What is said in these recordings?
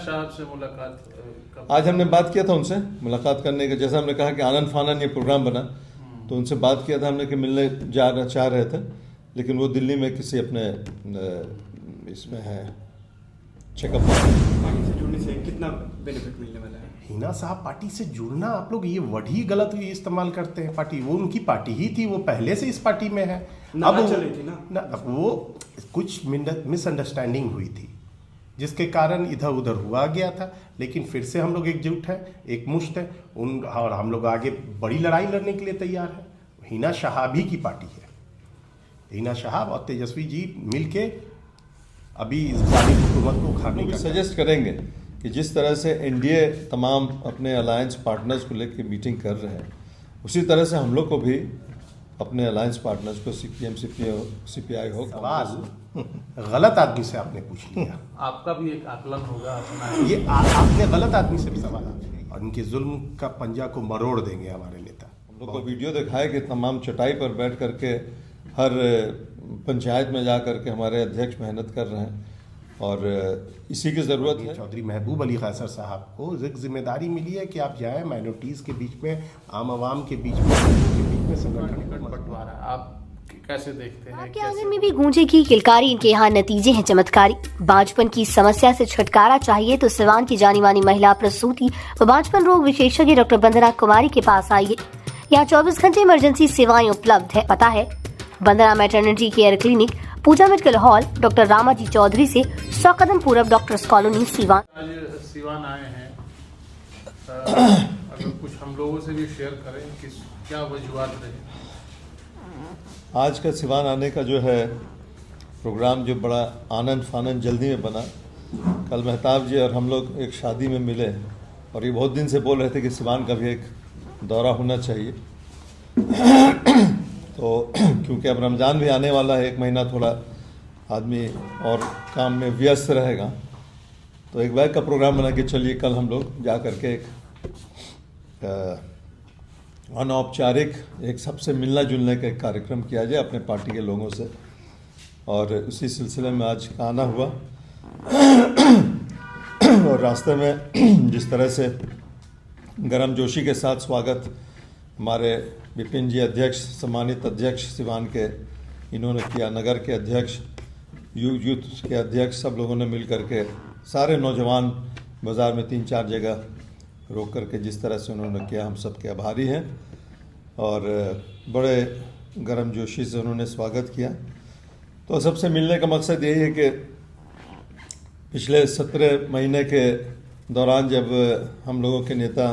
साहब से मुलाकात आज हमने बात किया था उनसे मुलाकात करने का, जैसा हमने कहा कि आनंद फानन ये प्रोग्राम बना, तो उनसे बात किया था हमने कि मिलने चाह रहे थे, लेकिन वो दिल्ली में किसी अपने इसमें है चेकअप। पार्टी से जुड़ने से कितना बेनिफिट मिलने वाला है? हिना साहब, पार्टी से जुड़ना, आप लोग ये वर्ड ही गलत इस्तेमाल करते हैं। पार्टी वो उनकी पार्टी ही थी, वो पहले से इस पार्टी में है। अब चली थी ना वो कुछ मिसअंडरस्टैंडिंग हुई थी जिसके कारण इधर उधर हुआ गया था, लेकिन फिर से हम लोग एकजुट हैं, एक मुश्त है और हम लोग आगे बड़ी लड़ाई लड़ने के लिए तैयार हैं। हिना शहाब ही की पार्टी है। हिना शहाब और तेजस्वी जी मिलके अभी इस जालिम हुकूमत को उखाड़ने का सजेस्ट करेंगे कि जिस तरह से एनडीए तमाम अपने अलायंस पार्टनर्स को लेकर मीटिंग कर रहे हैं, उसी तरह से हम लोग को भी अपने अलायंस पार्टनर्स को सीपीएम सीपीआई हो। सवाल गलत आदमी से आपने पूछ लिया। आपका भी एक आकलन होगा अपना। ये आपने गलत आदमी से भी सवाल पूछा और इनके जुल्म का पंजा को मरोड़ देंगे हमारे नेता। हम लोग को वीडियो दिखाया कि तमाम चटाई पर बैठ करके हर पंचायत में जा करके हमारे अध्यक्ष मेहनत कर रहे हैं और इसी की ज़रूरत है। चौधरी महबूब अली कैसर साहब को एक जिम्मेदारी मिली है कि आप जाएं माइनॉरिटीज़ के बीच में, आम आवाम के बीच में संगठन बंटवारा आप कैसे देखते हैं? आपके आंगन में भी गूंजेगी किलकारी, इनके यहाँ नतीजे हैं चमत्कारी। बांझपन की समस्या से छुटकारा चाहिए तो सिवान की जानी मानी महिला प्रसूति व बांझपन रोग विशेषज्ञ डॉक्टर वंदना कुमारी के पास आइए। यहाँ 24 घंटे इमरजेंसी सेवाएं उपलब्ध है। पता है Vandana maternity care clinic, Pooja medical hall, doctor Ramaji Chaudhary से 100 कदम पूरब, डॉक्टर्स कॉलोनी, सीवान। आज सीवान आए हैं, अगर कुछ हम लोगों से भी शेयर करें कि क्या वजूहत रहे? आज का सिवान आने का जो है प्रोग्राम जो बड़ा आनंद फानन जल्दी में बना। कल मेहताब जी और हम लोग एक शादी में मिले और ये बहुत दिन से बोल रहे थे कि सिवान का भी एक दौरा होना चाहिए। तो क्योंकि अब रमज़ान भी आने वाला है, एक महीना थोड़ा आदमी और काम में व्यस्त रहेगा, तो एक बैग का प्रोग्राम बना के चलिए कल हम लोग जा करके एक अनौपचारिक एक सबसे मिलना जुलने का एक कार्यक्रम किया जाए अपने पार्टी के लोगों से, और उसी सिलसिले में आज आना हुआ। और रास्ते में जिस तरह से गर्म जोशी के साथ स्वागत हमारे विपिन जी अध्यक्ष, सम्मानित अध्यक्ष सिवान के, इन्होंने किया, नगर के अध्यक्ष, यूथ के अध्यक्ष, सब लोगों ने मिल करके, सारे नौजवान बाज़ार में 3-4 जगह रोक करके जिस तरह से उन्होंने किया, हम सब के आभारी हैं। और बड़े गर्म जोशी से उन्होंने स्वागत किया। तो सबसे मिलने का मकसद यही है कि पिछले 17 महीने के दौरान जब हम लोगों के नेता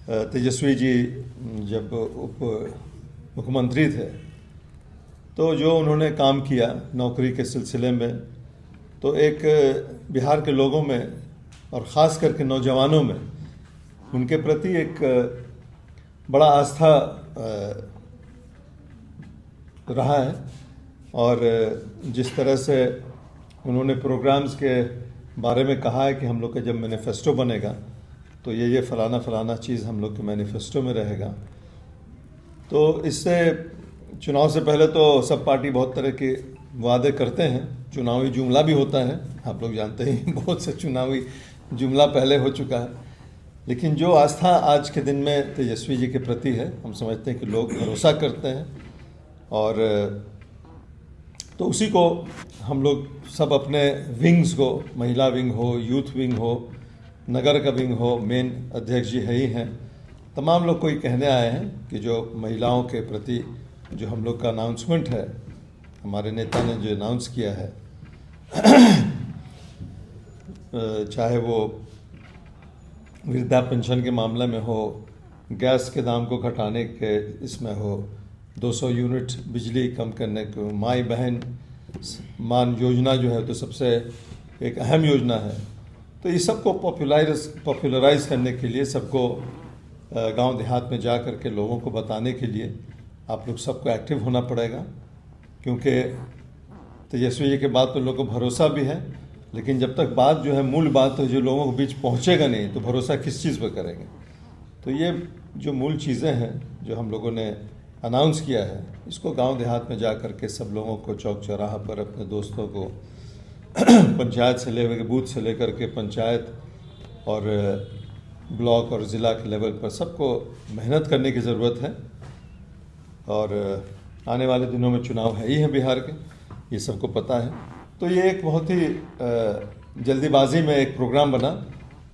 तेजस्वी जी जब उप मुख्यमंत्री थे, तो जो उन्होंने काम किया नौकरी के सिलसिले में, तो एक बिहार के लोगों में और ख़ास करके नौजवानों में उनके प्रति एक बड़ा आस्था रहा है। और जिस तरह से उन्होंने प्रोग्राम्स के बारे में कहा है कि हम लोग का जब मैनिफेस्टो बनेगा तो ये फलाना चीज़ हम लोग के मैनिफेस्टो में रहेगा। तो इससे चुनाव से पहले तो सब पार्टी बहुत तरह के वादे करते हैं, चुनावी जुमला भी होता है, आप लोग जानते ही बहुत से चुनावी जुमला पहले हो चुका है, लेकिन जो आस्था आज के दिन में तेजस्वी जी के प्रति है, हम समझते हैं कि लोग भरोसा करते हैं। और तो उसी को हम लोग सब अपने विंग्स को, महिला विंग हो, यूथ विंग हो, नगर का विंग हो, मेन अध्यक्ष जी है ही हैं, तमाम लोग को ये कहने आए हैं कि जो महिलाओं के प्रति जो हम लोग का अनाउंसमेंट है, हमारे नेता ने जो अनाउंस किया है, चाहे वो वृद्धा पेंशन के मामले में हो, गैस के दाम को घटाने के इसमें हो, 200 यूनिट बिजली कम करने को, माई बहन मान योजना जो है तो सबसे एक अहम योजना है। तो इस सबको पॉपुलराइज करने के लिए, सबको गांव देहात में जा कर के लोगों को बताने के लिए आप लोग सबको एक्टिव होना पड़ेगा, क्योंकि तेजस्वी जी के बाद तो लोगों को भरोसा भी है, लेकिन जब तक बात जो है, मूल बात जो लोगों के बीच पहुंचेगा नहीं तो भरोसा किस चीज़ पर करेंगे। तो ये जो मूल चीज़ें हैं जो हम लोगों ने अनाउंस किया है, इसको गांव देहात में जा कर के सब लोगों को, चौक चौराहा पर अपने दोस्तों को पंचायत से लेकर बूथ से लेकर के पंचायत और ब्लॉक और ज़िला के लेवल पर सबको मेहनत करने की ज़रूरत है। और आने वाले दिनों में चुनाव है ही है बिहार के, ये सबको पता है। तो ये एक बहुत ही जल्दीबाजी में एक प्रोग्राम बना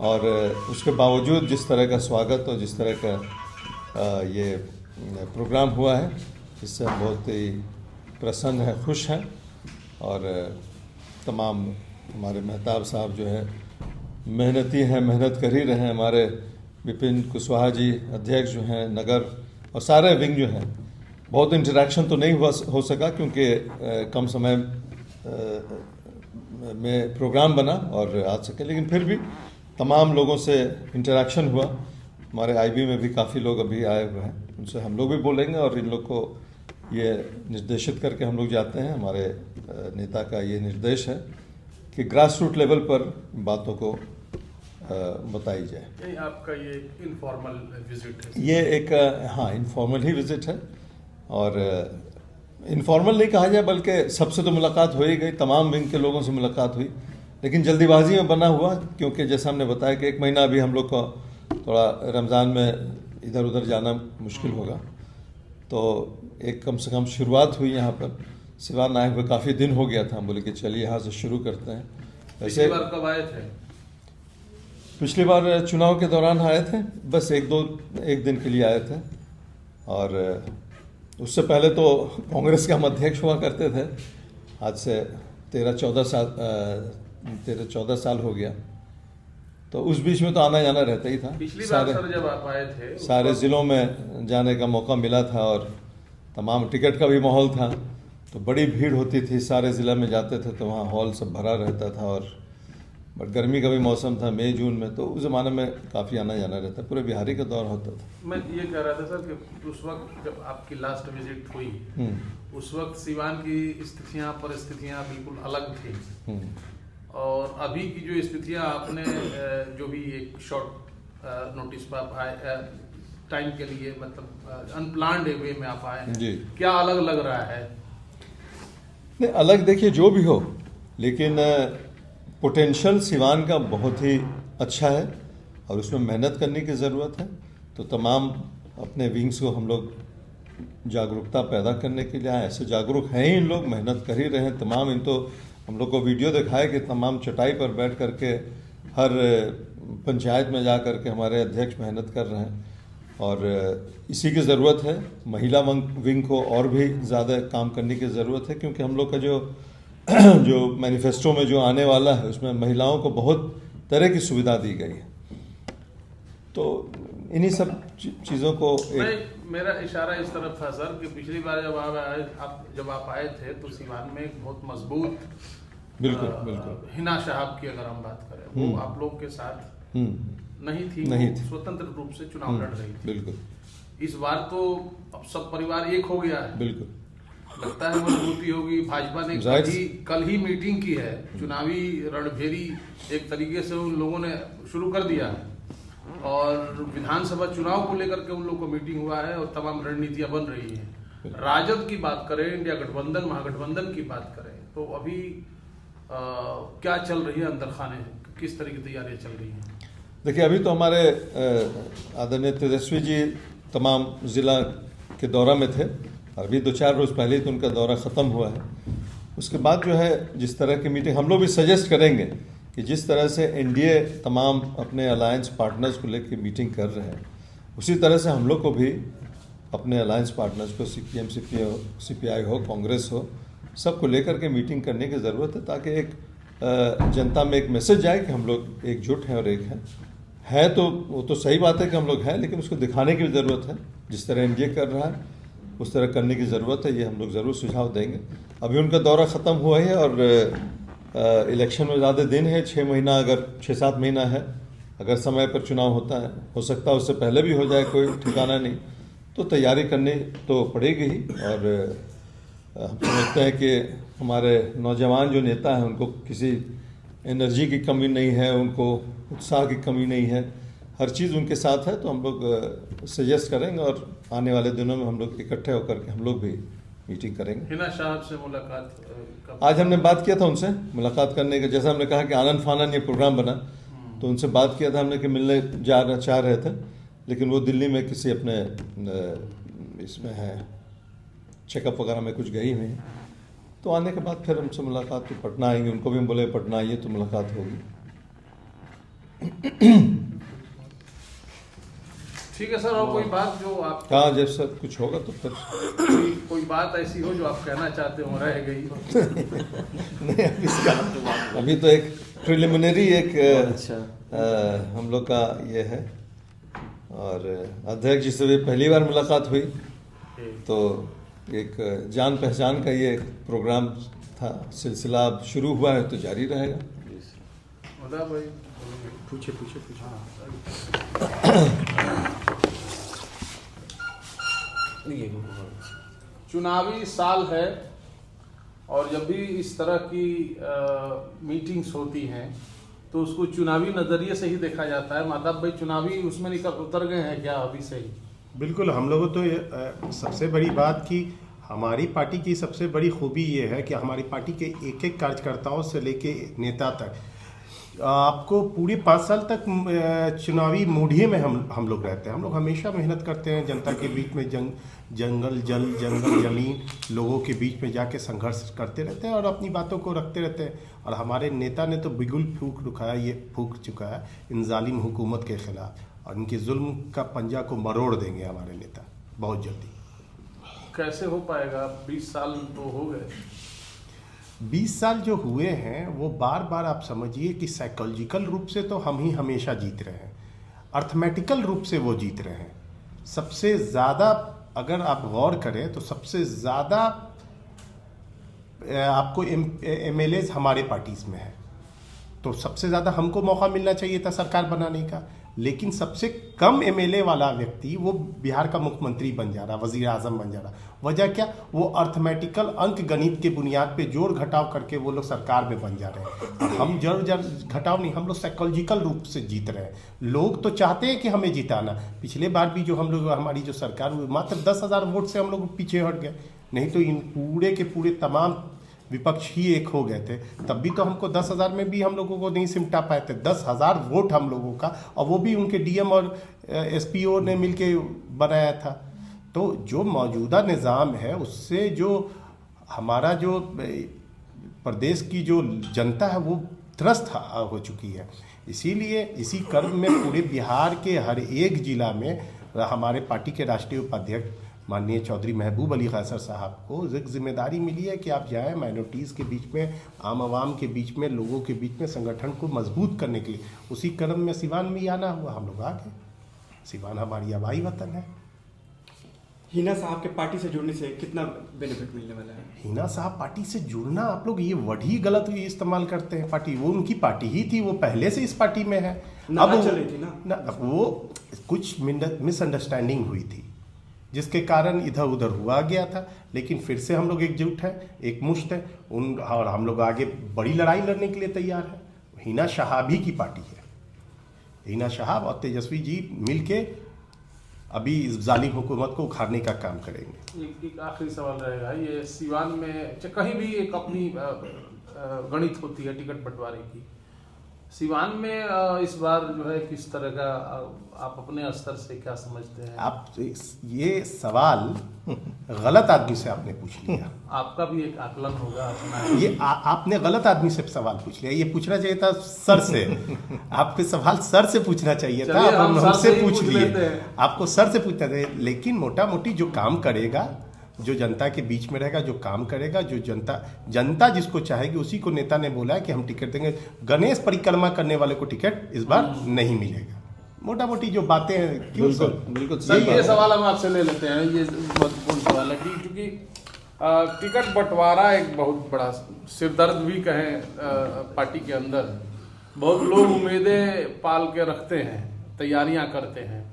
और उसके बावजूद जिस तरह का स्वागत और जिस तरह का ये प्रोग्राम हुआ है, इससे हम बहुत ही प्रसन्न हैं, खुश हैं। और तमाम हमारे मेहताब साहब जो है मेहनती हैं, मेहनत कर ही रहे हैं। हमारे विपिन कुशवाहा जी अध्यक्ष जो हैं नगर, और सारे विंग जो हैं, बहुत इंटरेक्शन तो नहीं हो सका क्योंकि कम समय में प्रोग्राम बना और आ सके, लेकिन फिर भी तमाम लोगों से इंटरेक्शन हुआ। हमारे आईबी में भी काफ़ी लोग अभी आए हुए हैं, उनसे हम लोग भी बोलेंगे और इन लोग को ये निर्देशित करके हम लोग जाते हैं। हमारे नेता का ये निर्देश है कि ग्रास रूट लेवल पर बातों को बताई जाए। आपका ये इनफॉर्मल विजिट है? ये एक हाँ इनफॉर्मल ही विजिट है, और इनफॉर्मल नहीं कहा जाए बल्कि सबसे तो मुलाकात हो ही गई, तमाम विंग के लोगों से मुलाकात हुई, लेकिन जल्दीबाजी में बना हुआ क्योंकि जैसा हमने बताया कि 1 महीना अभी हम लोग का थोड़ा रमज़ान में इधर उधर जाना मुश्किल होगा। तो एक कम से कम शुरुआत हुई यहाँ पर। सिवान आए हुए काफ़ी दिन हो गया था, हम बोले कि चलिए यहाँ से शुरू करते हैं। पिछली बार कब आए थे? पिछली बार चुनाव के दौरान आए थे, बस एक दिन के लिए आए थे। और उससे पहले तो कांग्रेस के हम अध्यक्ष हुआ करते थे, आज से 13-14 साल हो गया। तो उस बीच में तो आना जाना रहता ही था। पिछली बार सर जब आप आए थे सारे ज़िलों में जाने का मौका मिला था और तमाम टिकट का भी माहौल था, तो बड़ी भीड़ होती थी। सारे ज़िला में जाते थे तो वहाँ हॉल सब भरा रहता था, और बट गर्मी का भी मौसम था, मई जून में, तो उस ज़माने में काफ़ी आना जाना रहता, पूरे बिहारी का दौर होता था। मैं ये कह रहा था सर कि उस वक्त जब आपकी लास्ट विजिट हुई, उस वक्त सिवान की स्थितियाँ परिस्थितियाँ बिल्कुल अलग थी, और अभी की जो स्थितियाँ आपने जो भी एक शॉर्ट नोटिस पर आप आए टाइम के लिए, मतलब अनप्लान्ड वे में आप आए हैं, क्या अलग लग रहा है? नहीं, अलग देखिए जो भी हो, लेकिन पोटेंशियल सिवान का बहुत ही अच्छा है और उसमें मेहनत करने की ज़रूरत है। तो तमाम अपने विंग्स को हम लोग जागरूकता पैदा करने के लिए आए। ऐसे जागरूक हैं ही इन लोग, मेहनत कर ही रहे हैं तमाम। इन तो हम लोग को वीडियो दिखाए कि तमाम चटाई पर बैठ करके हर पंचायत में जा कर के हमारे अध्यक्ष मेहनत कर रहे हैं, और इसी की ज़रूरत है। महिला विंग को और भी ज़्यादा काम करने की ज़रूरत है, क्योंकि हम लोग का जो मैनिफेस्टो में जो आने वाला है उसमें महिलाओं को बहुत तरह की सुविधा दी गई है। तो इन्हीं सब चीज़ों को मेरा इशारा इस तरफ था सर कि पिछली बार जब आप आए थे तो सिवान में एक बहुत मजबूत बिल्कुल हिना साहब की अगर हम बात करें, वो आप लोग के साथ नहीं थी, स्वतंत्र रूप से चुनाव लड़ रही थी। बिल्कुल। इस बार तो अब सब परिवार एक हो गया है, बिल्कुल लगता है मजबूती होगी। भाजपा ने कल ही मीटिंग की है, चुनावी रणभेरी एक तरीके से उन लोगों ने शुरू कर दिया है, और विधानसभा चुनाव को लेकर के उन लोगों को मीटिंग हुआ है और तमाम रणनीतियां बन रही हैं। राजद की बात करें, इंडिया गठबंधन महागठबंधन की बात करें, तो अभी क्या चल रही है अंदर खाने, किस तरह की तैयारियां चल रही हैं? देखिए, अभी तो हमारे आदरणीय तेजस्वी जी तमाम ज़िला के दौरा में थे, अभी 2-4 रोज़ पहले ही तो उनका दौरा ख़त्म हुआ है। उसके बाद जो है जिस तरह की मीटिंग हम लोग भी सजेस्ट करेंगे कि जिस तरह से एनडीए तमाम अपने अलायंस पार्टनर्स को लेकर मीटिंग कर रहे हैं, उसी तरह से हम लोग को भी अपने अलायंस पार्टनर्स को सीपीएम सीपीआई हो, कांग्रेस हो, सबको लेकर के मीटिंग करने की ज़रूरत है, ताकि एक जनता में एक मैसेज जाए कि हम लोग एकजुट हैं और एक है। तो वो तो सही बात है कि हम लोग हैं, लेकिन उसको दिखाने की ज़रूरत है। जिस तरह एनडीए कर रहा है उस तरह करने की ज़रूरत है, ये हम लोग ज़रूर सुझाव देंगे। अभी उनका दौरा ख़त्म हुआ है और इलेक्शन में ज़्यादा दिन है, 6 महीना, अगर 6-7 महीना है, अगर समय पर चुनाव होता है, हो सकता है उससे पहले भी हो जाए, कोई ठिकाना नहीं। तो तैयारी करनी तो पड़ेगी ही, और हम समझते हैं कि हमारे नौजवान जो नेता हैं उनको किसी एनर्जी की कमी नहीं है, उनको उत्साह की कमी नहीं है, हर चीज़ उनके साथ है। तो हम लोग सजेस्ट करेंगे और आने वाले दिनों में हम लोग इकट्ठे होकर के हम लोग भी मीटिंग करेंगे। हिना साहब से मुलाकात कब? आज हमने बात किया था उनसे, मुलाकात करने का, जैसा हमने कहा कि आनन फानन ये प्रोग्राम बना, तो उनसे बात किया था हमने कि मिलने चाह रहे थे, लेकिन वो दिल्ली में किसी अपने इसमें है चेकअप वगैरह में कुछ गई हुई, तो आने के बाद फिर हमसे मुलाकात, तो पटना आएंगे, उनको भी हम बोले पटना आइए तो मुलाकात होगी। ठीक है सर, और कोई बात जो आप हाँ, जब सर कुछ होगा तो फिर कोई बात ऐसी हो जो आप कहना चाहते हो रह गई हो? नहीं, अभी तो एक प्रिलिमिनरी एक हम लोग का ये है, और अध्यक्ष जी से भी पहली बार मुलाकात हुई, तो एक जान पहचान का ये प्रोग्राम था, सिलसिला अब शुरू हुआ है तो जारी रहेगा। भाई पूछे चुनावी साल है, और जब भी इस तरह की मीटिंग्स होती हैं तो उसको चुनावी नजरिए से ही देखा जाता है। माता भाई चुनावी उसमें उतर गए हैं क्या अभी से ही? बिल्कुल, हम लोगों तो सबसे बड़ी बात की, हमारी पार्टी की सबसे बड़ी खूबी ये है कि हमारी पार्टी के एक एक कार्यकर्ताओं से लेके नेता तक आपको पूरे 5 साल तक चुनावी मूढ़िए में हम लोग रहते हैं। हम लोग हमेशा मेहनत करते हैं, जनता के बीच में जंगल जमीन लोगों के बीच में जाके संघर्ष करते रहते हैं और अपनी बातों को रखते रहते हैं। और हमारे नेता ने तो बिगुल फूंक चुका है इन जालिम हुकूमत के खिलाफ, और इनके जुल्म का पंजा को मरोड़ देंगे हमारे नेता बहुत जल्दी। कैसे हो पाएगा? 20 साल तो हो गए। 20 साल जो हुए हैं वो बार बार आप समझिए कि साइकोलॉजिकल रूप से तो हम ही हमेशा जीत रहे हैं, अर्थमेटिकल रूप से वो जीत रहे हैं। सबसे ज़्यादा अगर आप गौर करें तो सबसे ज़्यादा आपको MLAs हमारे पार्टीज में है, तो सबसे ज़्यादा हमको मौका मिलना चाहिए था सरकार बनाने का, लेकिन सबसे कम MLA वाला व्यक्ति वो बिहार का मुख्यमंत्री बन जा रहा, वजीर आजम बन जा रहा। वजह क्या? वो अर्थमेटिकल अंक गणित के बुनियाद पे जोड़ घटाव करके वो लोग सरकार में बन जा रहे हैं। और हम जोड़ घटाव नहीं, हम लोग साइकोलॉजिकल रूप से जीत रहे हैं। लोग तो चाहते हैं कि हमें जिताना। पिछले बार भी जो हम लोग हमारी जो सरकार हुई मात्र 10,000 वोट से हम लोग पीछे हट गए, नहीं तो इन पूरे के पूरे तमाम विपक्ष ही एक हो गए थे। तब भी तो हमको 10,000 में भी हम लोगों को नहीं सिमटा पाए थे। 10,000 वोट हम लोगों का, और वो भी उनके DM और SPO ने मिलके बनाया था। तो जो मौजूदा निज़ाम है उससे जो हमारा जो प्रदेश की जो जनता है वो त्रस्त हो चुकी है। इसीलिए इसी क्रम में पूरे बिहार के हर एक जिला में हमारे पार्टी के राष्ट्रीय उपाध्यक्ष माननीय चौधरी महबूब अली कैसर साहब को जिम्मेदारी मिली है कि आप जाएं माइनॉरिटीज़ के बीच में, आम आवाम के बीच में, लोगों के बीच में संगठन को मजबूत करने के लिए। उसी क्रम में सिवान में ही आना हुआ, हम लोग आ गए। सिवान हमारी आबाई वतन है। हिना साहब के पार्टी से जुड़ने से कितना बेनिफिट मिलने वाला है? हिना साहब पार्टी से जुड़ना, आप लोग ये वर्ड ही गलत इस्तेमाल करते हैं। पार्टी वो उनकी पार्टी ही थी, वो पहले से इस पार्टी में है। अब चल रही थी ना, अब वो कुछ मिसअंडरस्टैंडिंग हुई थी जिसके कारण इधर उधर हुआ गया था, लेकिन फिर से हम लोग एकजुट हैं, एक मुश्त है और हम लोग आगे बड़ी लड़ाई लड़ने के लिए तैयार है। हिना साहब ही की पार्टी है। हिना साहब और तेजस्वी जी मिलके अभी इस जालिम हुकूमत को उखाड़ने का काम करेंगे। एक आखिरी सवाल रहेगा, ये सिवान में कहीं भी एक अपनी गणित होती है टिकट बंटवारे की, सिवान में इस बार जो है किस तरह का आप अपने स्तर से क्या समझते हैं? आप ये सवाल गलत आदमी से आपने पूछ लिया। आपका भी एक आकलन होगा अपना। ये आपने गलत आदमी से सवाल पूछ लिया। ये पूछना चाहिए था सर से। आपके सवाल सर से पूछना चाहिए था, आप हमसे पूछ लिए। आपको सर से पूछना चाहिए। लेकिन मोटा मोटी जो काम करेगा, जो जनता के बीच में रहेगा, जो काम करेगा, जो जनता जिसको चाहेगी उसी को नेता ने बोला है कि हम टिकट देंगे। गणेश परिक्रमा करने वाले को टिकट इस बार नहीं मिलेगा। मोटा मोटी जो बातें हैं। बिल्कुल सर, ये सवाल हम आपसे ले लेते हैं। ये महत्वपूर्ण सवाल है क्योंकि टिकट बंटवारा एक बहुत बड़ा सिरदर्द भी कहें पार्टी के अंदर। बहुत लोग उम्मीदें पाल के रखते हैं, तैयारियां करते हैं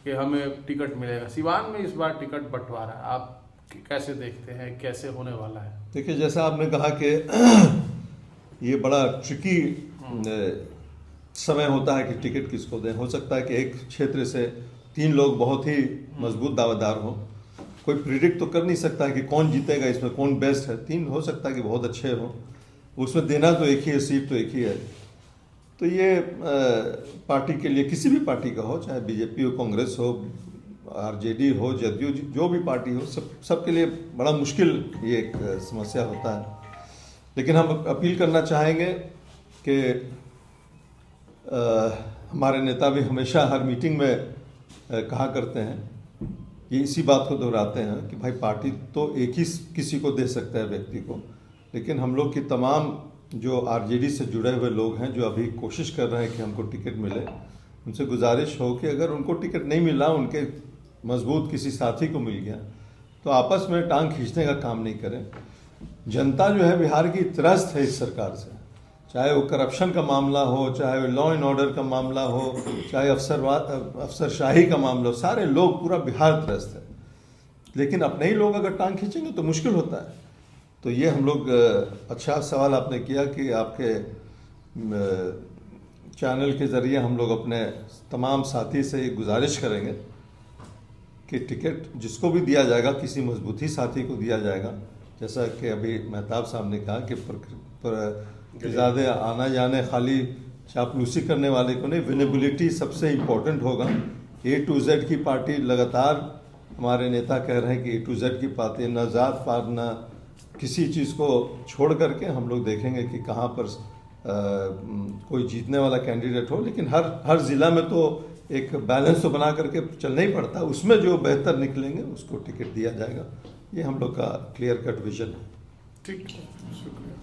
कि हमें टिकट मिलेगा। सिवान में इस बार टिकट बंटवारा आप कैसे देखते हैं, कैसे होने वाला है? देखिए, जैसा आपने कहा कि ये बड़ा ट्रिकी समय होता है कि टिकट किसको दें। हो सकता है कि एक क्षेत्र से 3 लोग बहुत ही मजबूत दावेदार हों, कोई प्रिडिक्ट तो कर नहीं सकता है कि कौन जीतेगा, इसमें कौन बेस्ट है। 3 हो सकता है कि बहुत अच्छे हो, उसमें देना तो एक ही है, सीट तो एक ही है। तो ये पार्टी के लिए, किसी भी पार्टी का हो, चाहे बीजेपी हो, कांग्रेस हो, आरजेडी हो, जदयू, जो भी पार्टी हो, सबके लिए बड़ा मुश्किल ये एक समस्या होता है। लेकिन हम अपील करना चाहेंगे कि हमारे नेता भी हमेशा हर मीटिंग में कहा करते हैं, ये इसी बात को दोहराते हैं कि भाई पार्टी तो एक ही किसी को दे सकता है व्यक्ति को, लेकिन हम लोग की तमाम जो आरजेडी से जुड़े हुए लोग हैं, जो अभी कोशिश कर रहे हैं कि हमको टिकट मिले, उनसे गुजारिश हो कि अगर उनको टिकट नहीं मिला, उनके मजबूत किसी साथी को मिल गया, तो आपस में टांग खींचने का काम नहीं करें। जनता जो है बिहार की त्रस्त है इस सरकार से, चाहे वो करप्शन का मामला हो, चाहे वो लॉ एंड ऑर्डर का मामला हो, चाहे अफसरशाही का मामला हो, सारे लोग, पूरा बिहार त्रस्त है। लेकिन अपने ही लोग अगर टांग खींचेंगे तो मुश्किल होता है। तो ये हम लोग, अच्छा सवाल आपने किया कि आपके चैनल के ज़रिए हम लोग अपने तमाम साथी से ये गुजारिश करेंगे कि टिकट जिसको भी दिया जाएगा, किसी मजबूती साथी को दिया जाएगा। जैसा कि अभी मेहताब साहब ने कहा कि ज़्यादा आना जाने, खाली चापलूसी करने वाले को नहीं, विनेबिलिटी सबसे इम्पोर्टेंट होगा। A to Z की पार्टी, लगातार हमारे नेता कह रहे हैं कि A to Z की पार्टी, न जात पात न किसी चीज़ को छोड़ करके हम लोग देखेंगे कि कहाँ पर कोई जीतने वाला कैंडिडेट हो। लेकिन हर ज़िला में तो एक बैलेंस तो बना करके चलना ही पड़ता है, उसमें जो बेहतर निकलेंगे उसको टिकट दिया जाएगा। ये हम लोग का क्लियर कट विजन है। ठीक, शुक्रिया।